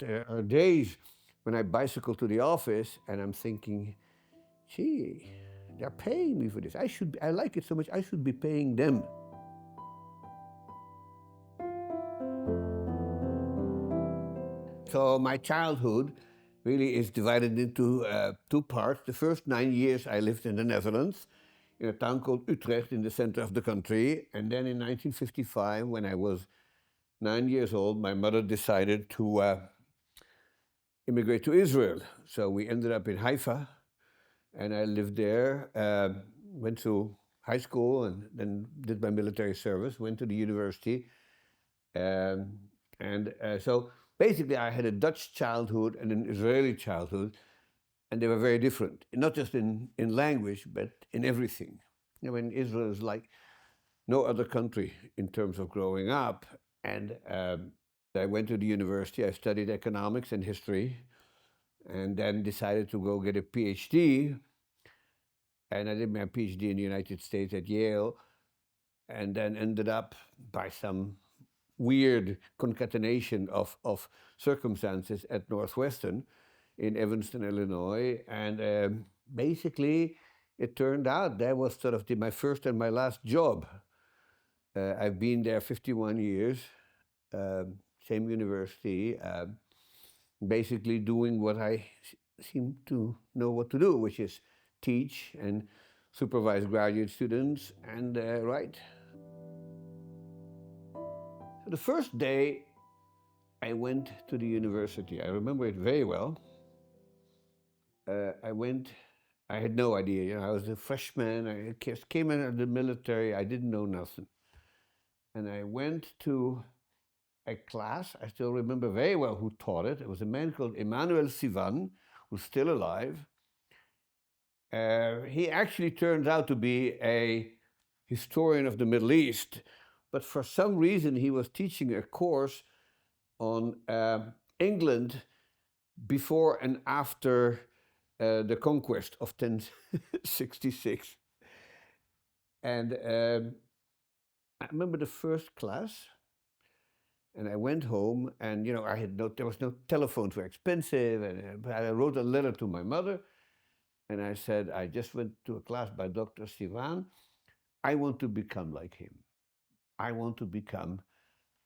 there are days when I bicycle to the office and I'm thinking, gee, they're paying me for this. I like it so much, I should be paying them. So my childhood really is divided into two parts. The first 9 years I lived in the Netherlands, in a town called Utrecht in the center of the country. And then in 1955, when I was 9 years old, my mother decided to immigrate to Israel. So we ended up in Haifa, and I lived there, went to high school, and then did my military service, went to the university. Um, so basically, I had a Dutch childhood and an Israeli childhood, and they were very different, not just in language, but in everything. You know, in Israel is like no other country in terms of growing up. And I went to the university, I studied economics and history, and then decided to go get a PhD. And I did my PhD in the United States at Yale, and then ended up by some weird concatenation of circumstances at Northwestern in Evanston, Illinois. And basically, it turned out that was sort of my first and my last job. I've been there 51 years, same university, basically doing what I seem to know what to do, which is teach and supervise graduate students and write. So the first day I went to the university, I remember it very well. I had no idea, you know, I was a freshman, I just came in the military, I didn't know nothing. And I went to a class, I still remember very well who taught it. It was a man called Emmanuel Sivan, who's still alive. He actually turns out to be a historian of the Middle East, but for some reason he was teaching a course on England before and after the conquest of 1066. And I remember the first class, and I went home, and you know, there was no telephones were expensive, and I wrote a letter to my mother, and I said, I just went to a class by Dr. Sivan. I want to become like him. I want to become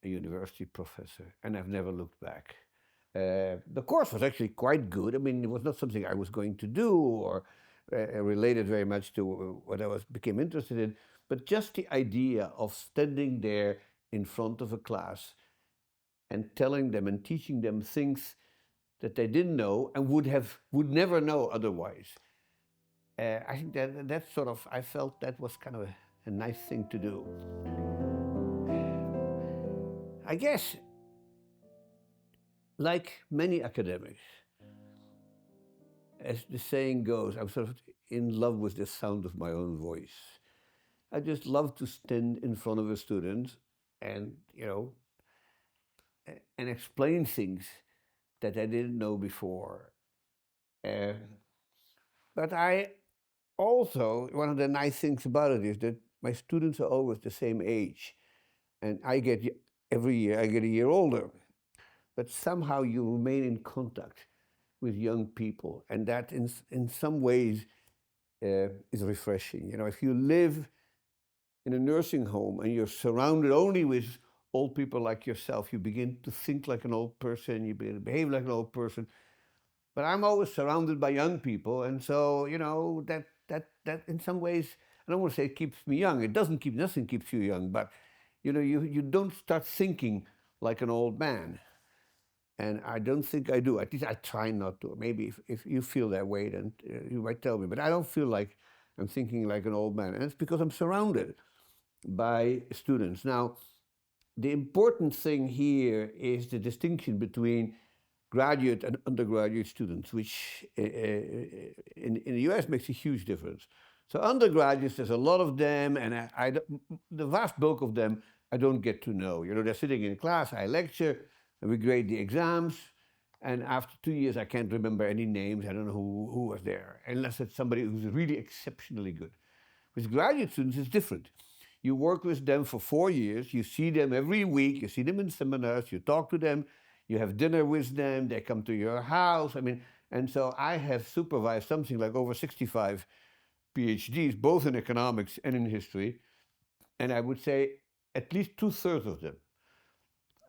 a university professor, and I've never looked back. The course was actually quite good. I mean, it was not something I was going to do or related very much to what I became interested in, but just the idea of standing there in front of a class and telling them and teaching them things that they didn't know and would never know otherwise. I think that sort of, I felt that was kind of a nice thing to do. I guess, like many academics, as the saying goes, I'm sort of in love with the sound of my own voice. I just love to stand in front of a student and, you know, and explain things that I didn't know before. But I also, one of the nice things about it is that my students are always the same age. And every year I get a year older. But somehow you remain in contact with young people. And that in some ways is refreshing. You know, if you live in a nursing home and you're surrounded only with old people like yourself, you begin to think like an old person, you begin to behave like an old person. But I'm always surrounded by young people, and so, you know, that in some ways, I don't want to say it keeps me young. It doesn't nothing keeps you young, but you know, you don't start thinking like an old man. And I don't think I do. At least I try not to. Maybe if you feel that way, then you might tell me. But I don't feel like I'm thinking like an old man. And it's because I'm surrounded by students. Now, the important thing here is the distinction between graduate and undergraduate students, which in the US makes a huge difference. So undergraduates, there's a lot of them, and the vast bulk of them I don't get to know. You know, they're sitting in class, I lecture, and we grade the exams, and after 2 years I can't remember any names, I don't know who was there, unless it's somebody who's really exceptionally good. With graduate students, it's different. You work with them for 4 years, you see them every week, you see them in seminars, you talk to them, You have dinner with them, they come to your house. I mean, and so I have supervised something like over 65 PhDs, both in economics and in history. And I would say at least two-thirds of them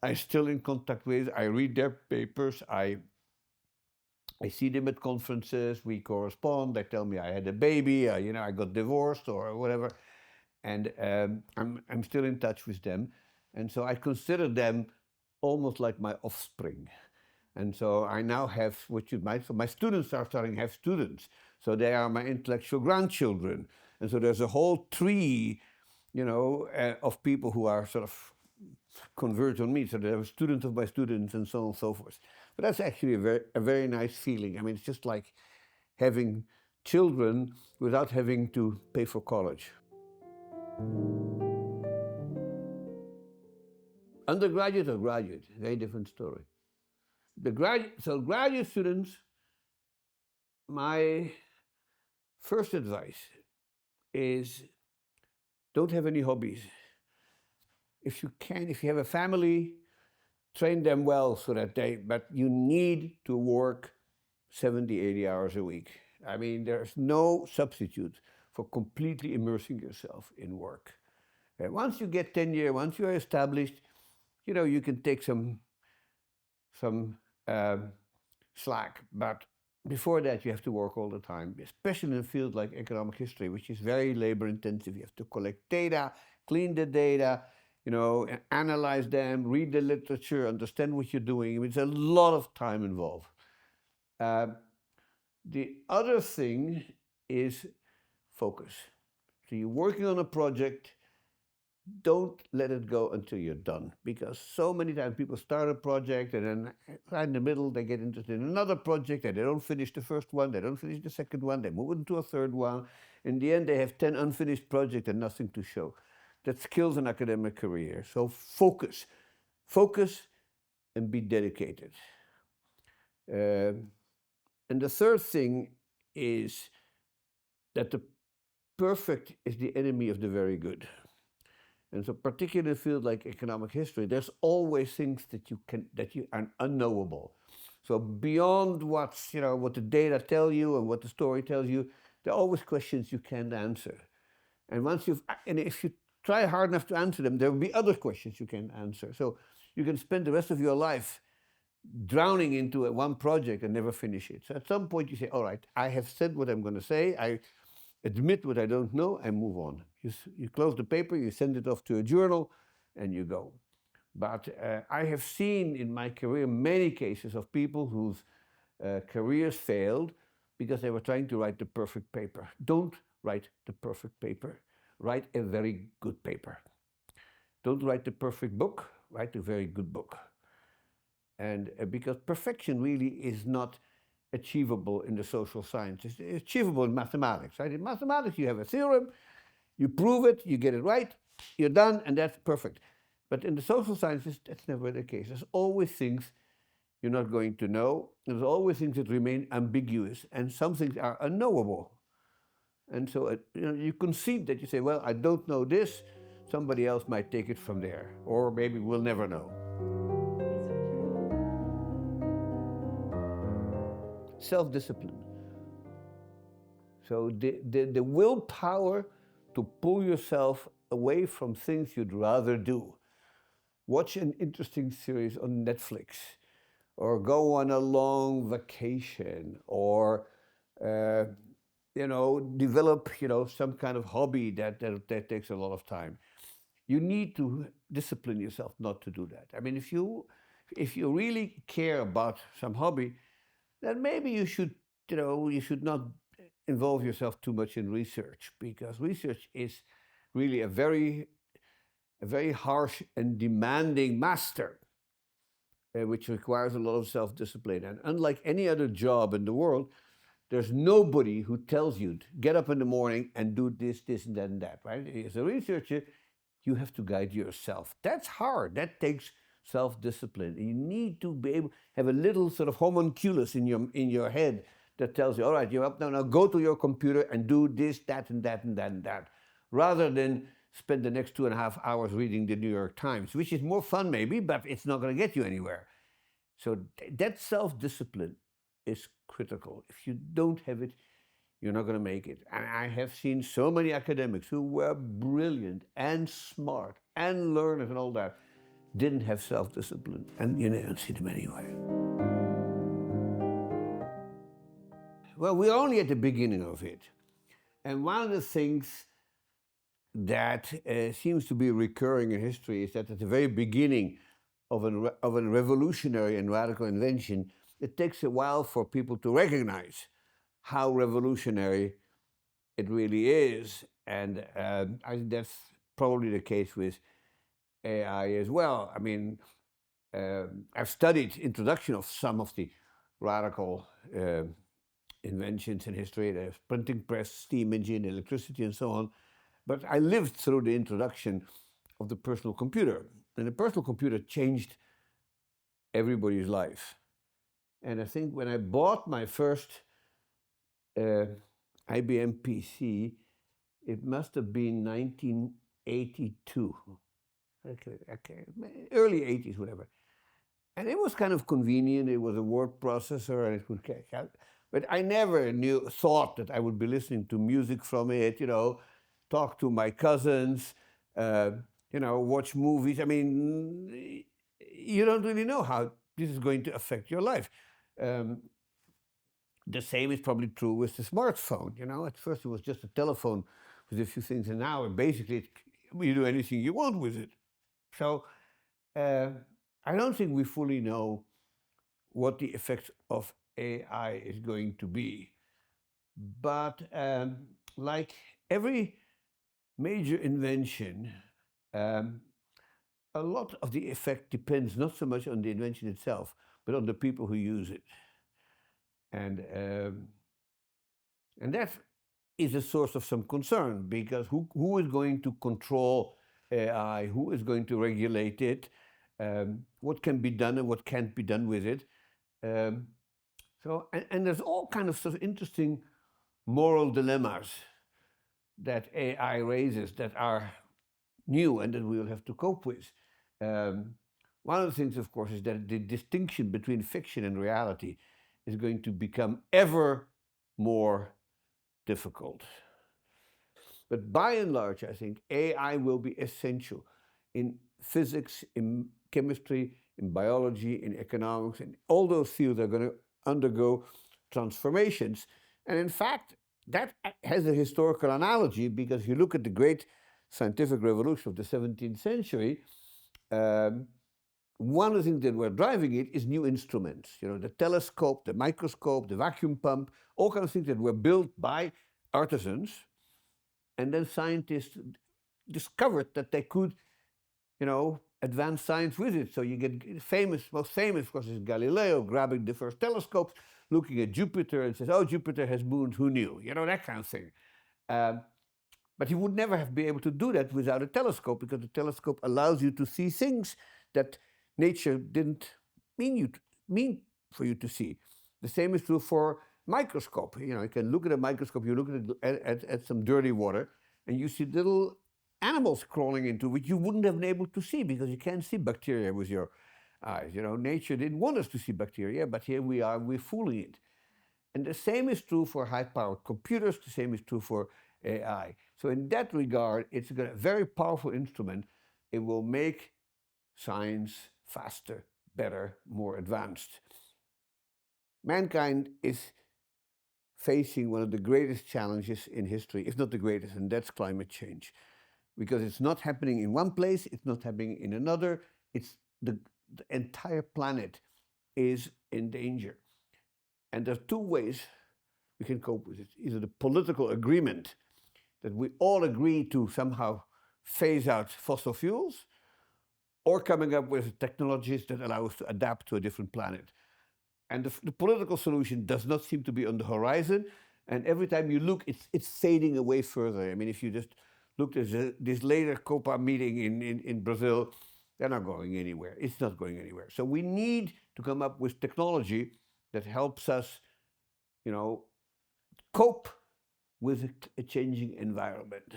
I'm still in contact with. I read their papers. I see them at conferences. We correspond. They tell me I had a baby. I got divorced or whatever, and I'm still in touch with them, and so I consider them almost like my offspring. And so I now have what you might. So my students are starting to have students. So they are my intellectual grandchildren, and so there's a whole tree, of people who are sort of converge on me. So there are students of my students and so on and so forth. But that's actually a very nice feeling. I mean, it's just like having children without having to pay for college. Undergraduate or graduate, very different story. Graduate students, my first advice is don't have any hobbies. If you have a family, train them well but you need to work 70, 80 hours a week. I mean, there's no substitute for completely immersing yourself in work. And once you get tenure, once you are established, you can take some slack, but before that you have to work all the time, especially in a field like economic history, which is very labor intensive. You have to collect data, clean the data, analyze them, read the literature, understand what you're doing. I mean, it's a lot of time involved. The other thing is focus. So you're working on a project, don't let it go until you're done, because so many times people start a project and then right in the middle they get interested in another project and they don't finish the first one, they don't finish the second one, they move into a third one. In the end, they have 10 unfinished projects and nothing to show. That kills an academic career. So focus and be dedicated. And the third thing is that the perfect is the enemy of the very good. And so particularly in a field like economic history, there's always things that you are unknowable. So beyond what the data tell you and what the story tells you, there are always questions you can't answer. And if you try hard enough to answer them, there will be other questions you can answer. So you can spend the rest of your life drowning into one project and never finish it. So at some point you say, all right, I have said what I'm going to say. I admit what I don't know and move on. You close the paper, you send it off to a journal, and you go. But I have seen in my career many cases of people whose careers failed because they were trying to write the perfect paper. Don't write the perfect paper. Write a very good paper. Don't write the perfect book, write a very good book. And because perfection really is not achievable in the social sciences. It's achievable in mathematics, right? In mathematics, you have a theorem, you prove it, you get it right, you're done, and that's perfect. But in the social sciences, that's never the case. There's always things you're not going to know. There's always things that remain ambiguous, and some things are unknowable. And so you concede that you say, well, I don't know this, somebody else might take it from there, or maybe we'll never know. Self-discipline. So the willpower to pull yourself away from things you'd rather do. Watch an interesting series on Netflix, or go on a long vacation, or develop some kind of hobby that takes a lot of time. You need to discipline yourself not to do that. I mean, if you really care about some hobby, then maybe you should not involve yourself too much in research, because research is really a very harsh and demanding master, which requires a lot of self-discipline. And unlike any other job in the world, there's nobody who tells you to get up in the morning and do this, and that, and that, right? As a researcher, you have to guide yourself. That's hard. That takes self-discipline. You need to be able to have a little sort of homunculus in your head that tells you, all right, you're up now go to your computer and do this, that, and that, and that, and that, rather than spend the next 2.5 hours reading the New York Times, which is more fun maybe, but it's not going to get you anywhere. So that self-discipline is critical. If you don't have it, you're not going to make it. And I have seen so many academics who were brilliant and smart and learned and all that, didn't have self-discipline, and you don't see them anywhere. Well, we're only at the beginning of it. And one of the things that seems to be recurring in history is that at the very beginning of a revolutionary and radical invention, it takes a while for people to recognize how revolutionary it really is. And I think that's probably the case with AI as well. I mean, I've studied introduction of some of the radical inventions in history, the printing press, steam engine, electricity, and so on. But I lived through the introduction of the personal computer. And the personal computer changed everybody's life. And I think when I bought my first IBM PC, it must have been 1982. Okay, early 80s, whatever. And it was kind of convenient. It was a word processor, and it would catch out. But I never thought that I would be listening to music from it, talk to my cousins, watch movies. I mean, you don't really know how this is going to affect your life. The same is probably true with the smartphone. At first it was just a telephone with a few things, and now basically you do anything you want with it. So I don't think we fully know what the effect of AI is going to be. But like every major invention, a lot of the effect depends not so much on the invention itself, but on the people who use it. And that is a source of some concern, because who is going to control AI? Who is going to regulate it? What can be done and what can't be done with it? And there's all kinds of sort of interesting moral dilemmas that AI raises that are new and that we will have to cope with. One of the things, of course, is that the distinction between fiction and reality is going to become ever more difficult. But by and large, I think AI will be essential in physics, in chemistry, in biology, in economics, and all those fields are going to undergo transformations. And in fact, that has a historical analogy, because if you look at the great scientific revolution of the 17th century, one of the things that were driving it is new instruments. The telescope, the microscope, the vacuum pump, all kinds of things that were built by artisans. And then scientists discovered that they could, advance science with it. So you get most famous, of course, is Galileo grabbing the first telescopes, looking at Jupiter and says, oh, Jupiter has moons, who knew? That kind of thing. But he would never have been able to do that without a telescope, because the telescope allows you to see things that nature didn't mean for you to see. The same is true for microscope. You can look at a microscope, you look at some dirty water, and you see little animals crawling into which you wouldn't have been able to see, because you can't see bacteria with your eyes. Nature didn't want us to see bacteria, but here we are, we're fooling it. And the same is true for high-powered computers, the same is true for AI. So in that regard, it's a very powerful instrument. It will make science faster, better, more advanced. Mankind is facing one of the greatest challenges in history, if not the greatest, and that's climate change. Because it's not happening in one place, it's not happening in another, it's the entire planet is in danger. And there are two ways we can cope with it. Either the political agreement that we all agree to somehow phase out fossil fuels, or coming up with technologies that allow us to adapt to a different planet. And the political solution does not seem to be on the horizon. And every time you look, it's fading away further. I mean, if you just looked at this later COPA meeting in Brazil, they're not going anywhere. It's not going anywhere. So we need to come up with technology that helps us, cope with a changing environment.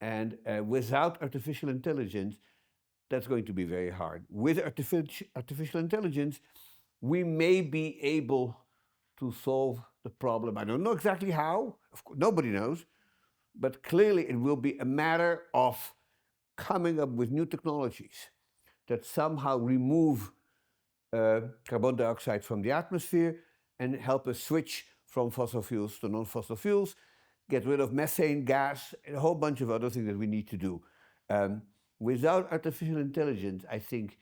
And without artificial intelligence, That's going to be very hard. With artificial intelligence, we may be able to solve the problem. I don't know exactly how, of course, nobody knows, but clearly it will be a matter of coming up with new technologies that somehow remove carbon dioxide from the atmosphere and help us switch from fossil fuels to non-fossil fuels, get rid of methane gas, and a whole bunch of other things that we need to do. Um, Without artificial intelligence, I think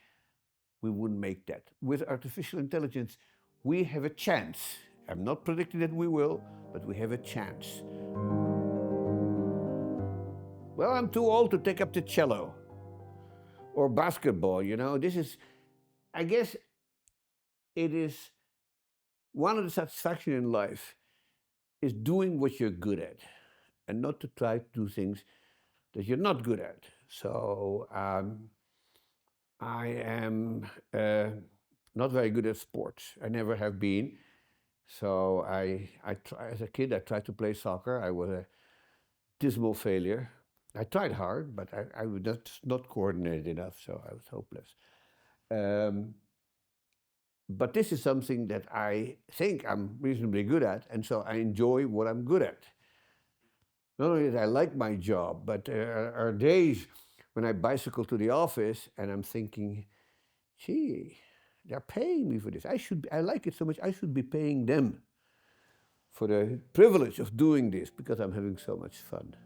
we wouldn't make that. With artificial intelligence, we have a chance. I'm not predicting that we will, but we have a chance. Well, I'm too old to take up the cello or basketball, you know. I guess it is one of the satisfaction in life is doing what you're good at and not to try to do things that you're not good at. So I am not very good at sports. I never have been. So as a kid, I tried to play soccer. I was a dismal failure. I tried hard, but I was not coordinated enough, so I was hopeless. Um, but this is something that I think I'm reasonably good at, and so I enjoy what I'm good at. Not only that I like my job, but there are days when I bicycle to the office and I'm thinking, gee, they're paying me for this. I like it so much, I should be paying them for the privilege of doing this because I'm having so much fun.